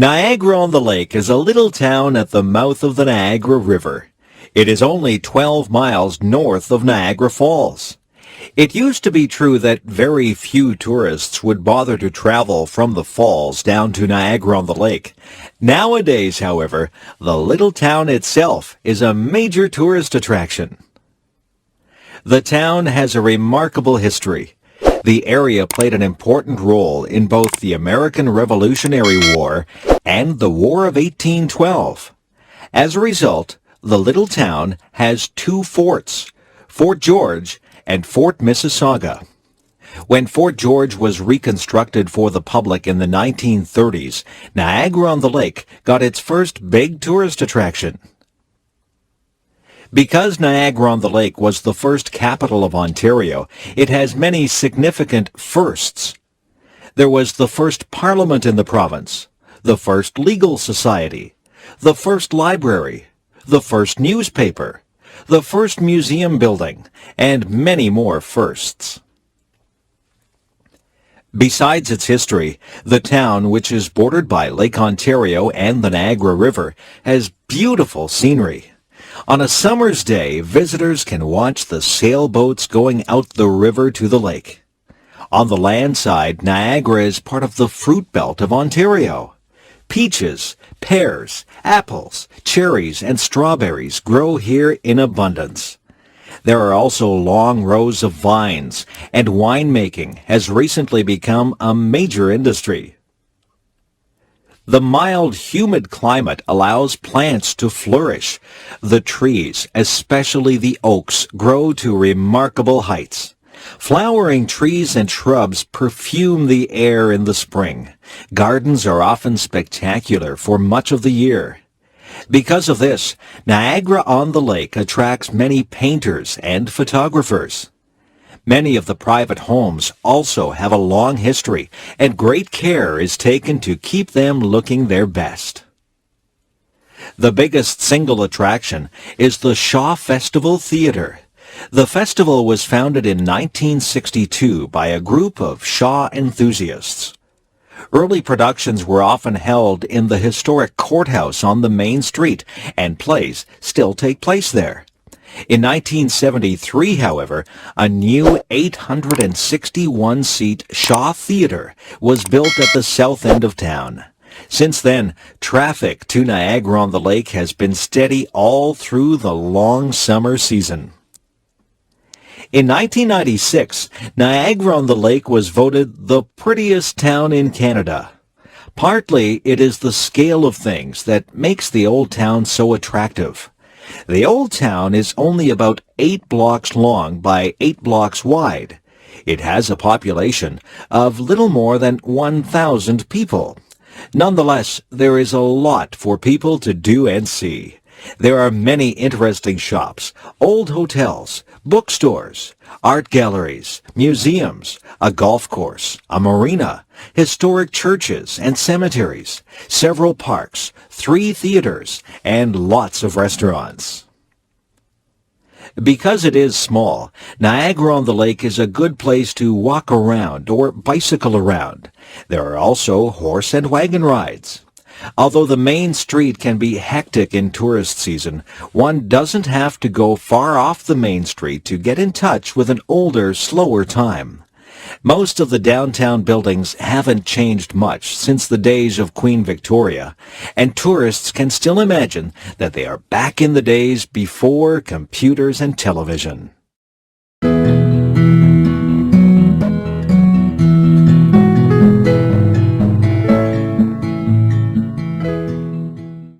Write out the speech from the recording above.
Niagara-on-the-Lake is a little town at the mouth of the Niagara River. It is only 12 miles north of Niagara Falls. It used to be true that very few tourists would bother to travel from the falls down to Niagara-on-the-Lake. Nowadays, however, the little town itself is a major tourist attraction. The town has a remarkable history. The area played an important role in both the American Revolutionary War and the War of 1812. As a result, the little town has two forts, Fort George and Fort Mississauga. When Fort George was reconstructed for the public in the 1930s, Niagara-on-the-Lake got its first big tourist attraction. Because Niagara-on-the-Lake was the first capital of Ontario, it has many significant firsts. There was the first parliament in the province, the first legal society, the first library, the first newspaper, the first museum building, and many more firsts. Besides its history, the town, which is bordered by Lake Ontario and the Niagara River, has beautiful scenery. On a summer's day, visitors can watch the sailboats going out the river to the lake. On the land side, Niagara is part of the fruit belt of Ontario. Peaches, pears, apples, cherries, and strawberries grow here in abundance. There are also long rows of vines, and winemaking has recently become a major industry. The mild, humid climate allows plants to flourish. The trees, especially the oaks, grow to remarkable heights. Flowering trees and shrubs perfume the air in the spring. Gardens are often spectacular for much of the year. Because of this, Niagara-on-the-Lake attracts many painters and photographers. Many of the private homes also have a long history, and great care is taken to keep them looking their best. The biggest single attraction is the Shaw Festival Theatre. The festival was founded in 1962 by a group of Shaw enthusiasts. Early productions were often held in the historic courthouse on the main street, and plays still take place there. In 1973, however, a new 861-seat Shaw Theatre was built at the south end of town. Since then, traffic to Niagara-on-the-Lake has been steady all through the long summer season. In 1996, Niagara-on-the-Lake was voted the prettiest town in Canada. Partly, it is the scale of things that makes the old town so attractive. The old town is only about 8 blocks long by 8 blocks wide. It has a population of little more than 1,000 people. Nonetheless, there is a lot for people to do and see. There are many interesting shops, old hotels, bookstores, art galleries, museums, a golf course, a marina, historic churches and cemeteries, several parks, 3 theaters, and lots of restaurants. Because it is small, Niagara-on-the-Lake is a good place to walk around or bicycle around. There are also horse and wagon rides. Although the main street can be hectic in tourist season, one doesn't have to go far off the main street to get in touch with an older, slower time. Most of the downtown buildings haven't changed much since the days of Queen Victoria, and tourists can still imagine that they are back in the days before computers and television.